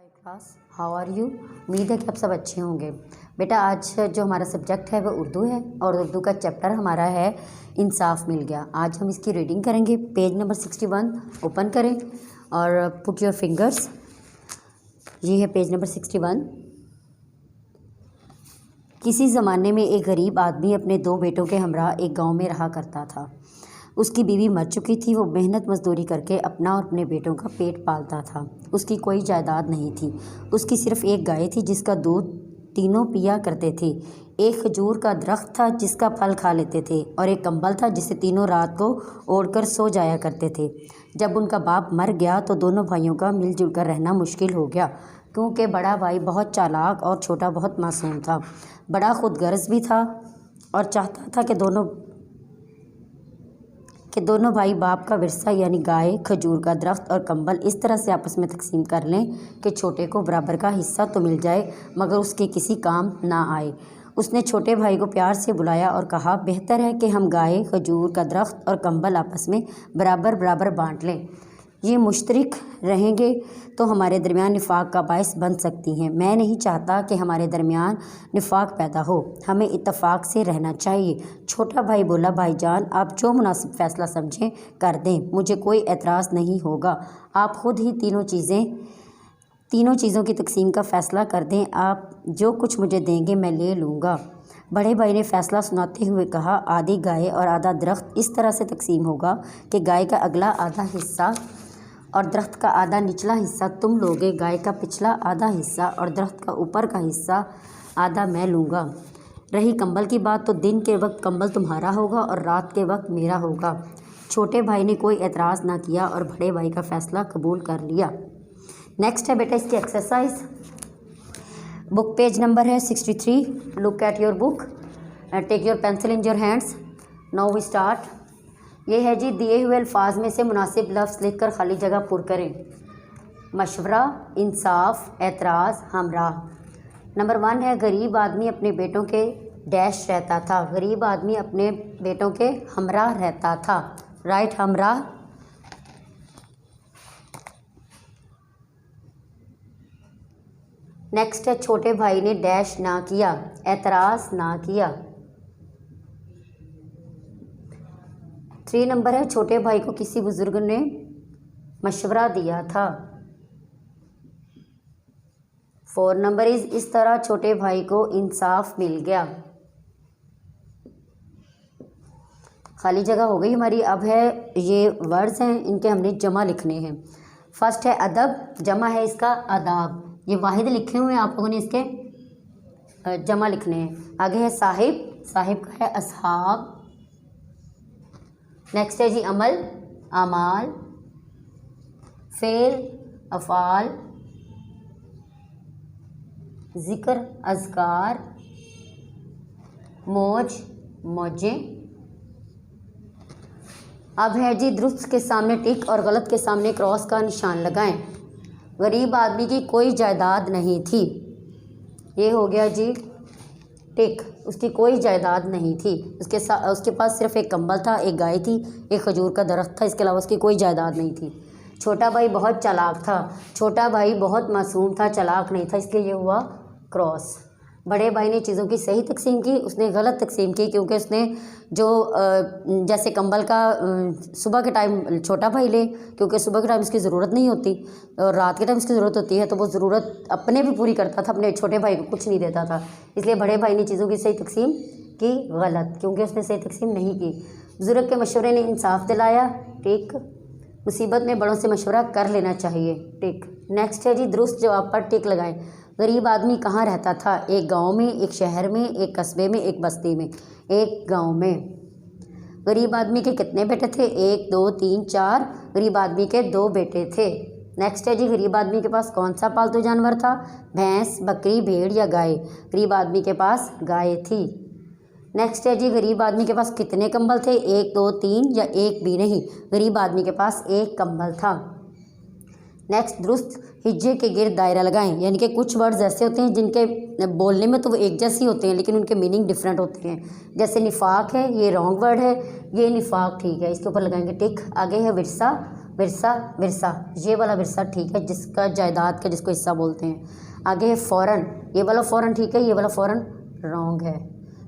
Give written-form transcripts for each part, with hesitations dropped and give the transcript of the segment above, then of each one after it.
High class, how are you. उम्मीद है कि आप सब अच्छे होंगे। बेटा आज जो हमारा सब्जेक्ट है वो उर्दू है और उर्दू का चैप्टर हमारा है इंसाफ मिल गया। आज हम इसकी रीडिंग करेंगे। पेज नंबर 61 ओपन करें और पुट योर फिंगर्स। ये है पेज नंबर 61। किसी ज़माने में एक गरीब आदमी अपने 2 बेटों के हमरा एक गांव में रहा करता था। उसकी बीवी मर चुकी थी। वो मेहनत मजदूरी करके अपना और अपने बेटों का पेट पालता था। उसकी कोई जायदाद नहीं थी। उसकी सिर्फ एक गाय थी जिसका दूध तीनों पिया करते थे। एक खजूर का दरख्त था जिसका फल खा लेते थे और एक कंबल था जिसे तीनों रात को ओढ़कर सो जाया करते थे। जब उनका बाप मर गया तो दोनों भाइयों का मिलजुल कर रहना मुश्किल हो गया, क्योंकि बड़ा भाई बहुत चालाक और छोटा बहुत मासूम था। बड़ा खुदगर्ज भी था और चाहता था कि दोनों भाई बाप का विरसा यानी गाय, खजूर का दरख्त और कंबल इस तरह से आपस में तकसीम कर लें कि छोटे को बराबर का हिस्सा तो मिल जाए मगर उसके किसी काम ना आए। उसने छोटे भाई को प्यार से बुलाया और कहा, बेहतर है कि हम गाय, खजूर का दरख्त और कंबल आपस में बराबर बराबर बांट लें। ये मुश्तरक रहेंगे तो हमारे दरमियान निफाक का बायस बन सकती हैं। मैं नहीं चाहता कि हमारे दरमियान निफाक पैदा हो। हमें इत्तफाक से रहना चाहिए। छोटा भाई बोला, भाईजान आप जो मुनासिब फ़ैसला समझें कर दें, मुझे कोई एतराज़ नहीं होगा। आप ख़ुद ही तीनों चीज़ों की तकसीम का फ़ैसला कर दें। आप जो कुछ मुझे देंगे मैं ले लूँगा। बड़े भाई ने फ़ैसला सुनाते हुए कहा, आधी गाय और आधा दरख्त इस तरह से तकसीम होगा कि गाय का अगला आधा हिस्सा और दरख्त का आधा निचला हिस्सा तुम लोगे। गाय का पिछला आधा हिस्सा और दरख्त का ऊपर का हिस्सा आधा मैं लूँगा। रही कंबल की बात तो दिन के वक्त कंबल तुम्हारा होगा और रात के वक्त मेरा होगा। छोटे भाई ने कोई एतराज़ ना किया और बड़े भाई का फ़ैसला कबूल कर लिया। नेक्स्ट है बेटा इसकी एक्सरसाइज। बुक पेज नंबर है 63। Look at your book, take your pencil in your hands. Now we start. ये है जी, दिए हुए अल्फाज में से मुनासिब लफ्ज़ लिखकर खाली जगह पुर करें। मशवरा, इंसाफ, एतराज़, हमरा। नंबर 1 है, गरीब आदमी अपने बेटों के डैश रहता था। गरीब आदमी अपने बेटों के हमरा रहता था। राइट, हमरा। नेक्स्ट है, छोटे भाई ने डैश ना किया, एतराज़ ना किया। 3 नंबर है, छोटे भाई को किसी बुजुर्ग ने मशवरा दिया था। 4 नंबर इस तरह छोटे भाई को इंसाफ मिल गया। खाली जगह हो गई हमारी। अब है ये वर्ड्स हैं, इनके हमने जमा लिखने हैं। फर्स्ट है अदब, जमा है इसका आदाब। ये वाहिद लिखे हुए हैं, आप लोगों ने इसके जमा लिखने हैं। आगे है साहिब, साहिब का है असहाब। नेक्स्ट है जी अमल, आमाल। फेल, अफ़ाल। ज़िक्र, अज़कार। मौज, मौजें। अब है जी दुरुस्त के सामने टिक और गलत के सामने क्रॉस का निशान लगाएं। गरीब आदमी की कोई जायदाद नहीं थी। ये हो गया जी टिक, उसकी कोई जायदाद नहीं थी। उसके पास सिर्फ एक कंबल था, एक गाय थी, एक खजूर का दरख्त था, इसके अलावा उसकी कोई जायदाद नहीं थी। छोटा भाई बहुत चालाक था। छोटा भाई बहुत मासूम था, चालाक नहीं था, इसलिए ये हुआ क्रॉस। बड़े भाई ने चीज़ों की सही तकसीम की, उसने गलत तकसीम की, क्योंकि उसने जो जैसे कंबल का सुबह के टाइम छोटा भाई ले, क्योंकि सुबह के टाइम इसकी ज़रूरत नहीं होती और रात के टाइम इसकी ज़रूरत होती है, तो वो ज़रूरत अपने भी पूरी करता था, अपने छोटे भाई को कुछ नहीं देता था। इसलिए बड़े भाई ने चीज़ों की सही तकसीम की गलत, क्योंकि उसने सही तकसीम नहीं की। बुजुर्ग के मशवरे ने इंसाफ दिलाया, टिक। मुसीबत में बड़ों से मशवरा कर लेना चाहिए, टिक। नेक्स्ट है जी दुरुस्त जवाब पर टिक लगाएं। गरीब आदमी कहाँ रहता था? एक गांव में, एक शहर में, एक कस्बे में, एक बस्ती में। एक गांव में। गरीब आदमी के कितने बेटे थे? 1 2 3 4। गरीब आदमी के 2 बेटे थे। नेक्स्ट है जी, गरीब आदमी के पास कौन सा पालतू जानवर था? भैंस, बकरी, भेड़ या गाय? गरीब आदमी के पास गाय थी। नेक्स्ट है जी, गरीब आदमी के पास कितने कंबल थे? 1 2 3 या एक भी नहीं? गरीब आदमी के पास एक कंबल था। नेक्स्ट, दुरुस्त हिज्जे के गिर्द दायरा लगाएं। यानी कि कुछ वर्ड्स ऐसे होते हैं जिनके बोलने में तो वो एक जैसे होते हैं लेकिन उनके मीनिंग डिफरेंट होते हैं। जैसे निफाक है, ये रॉन्ग वर्ड है, ये निफाक ठीक है, इसके ऊपर लगाएंगे टिक। आगे है विरसा, ورثہ ورثہ یہ والا ورثہ ٹھیک ہے، جس کا جائیداد کا جس کو حصہ بولتے ہیں۔ آگے ہے فوراً، یہ والا فوراً ٹھیک ہے، یہ والا فوراً رانگ ہے۔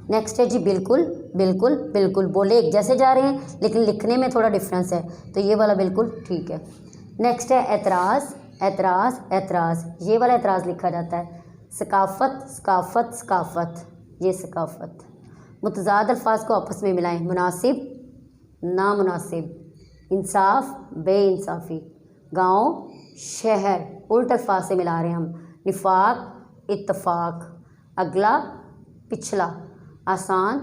نیکسٹ ہے جی بالکل بالکل بالکل، بولے ایک جیسے جا رہے ہیں لیکن لکھنے میں تھوڑا ڈفرینس ہے، تو یہ والا بالکل ٹھیک ہے۔ نیکسٹ ہے اعتراض اعتراض اعتراض، یہ والا اعتراض لکھا جاتا ہے۔ ثقافت ثقافت ثقافت، یہ ثقافت۔ متضاد الفاظ کو آپس میں ملائیں، مناسب نامناسب، انصاف بے انصافی، گاؤں شہر، الٹ الفاظ سے ملا رہے ہیں ہم، نفاق اتفاق، اگلا پچھلا، آسان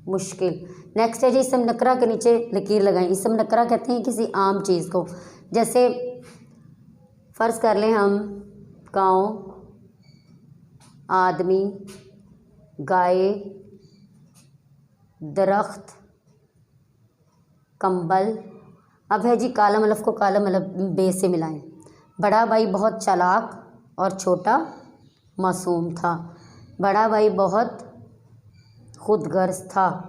مشکل۔ نیکسٹ ہے جی اسم نکرہ کے نیچے لکیر لگائیں۔ اسم نکرہ کہتے ہیں کسی عام چیز کو، جیسے فرض کر لیں ہم گاؤں، آدمی، گائے، درخت، کمبل۔ اب ہے جی کالم الف کو کالم الف بے سے ملائیں۔ بڑا بھائی بہت چالاک اور چھوٹا معصوم تھا، بڑا بھائی بہت خود غرض تھا،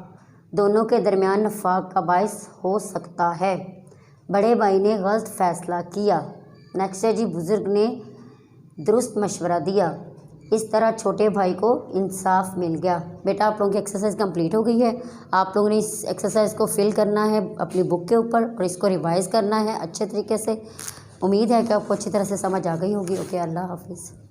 دونوں کے درمیان نفاق کا باعث ہو سکتا ہے، بڑے بھائی نے غلط فیصلہ کیا۔ نیکسٹ ہے جی بزرگ نے درست مشورہ دیا، اس طرح چھوٹے بھائی کو انصاف مل گیا۔ بیٹا آپ لوگوں کی ایکسرسائز کمپلیٹ ہو گئی ہے، آپ لوگوں نے اس ایکسرسائز کو فل کرنا ہے اپنی بک کے اوپر اور اس کو ریوائز کرنا ہے اچھے طریقے سے۔ امید ہے کہ آپ کو اچھی طرح سے سمجھ آ گئی ہوگی۔ اوکے، اللہ حافظ۔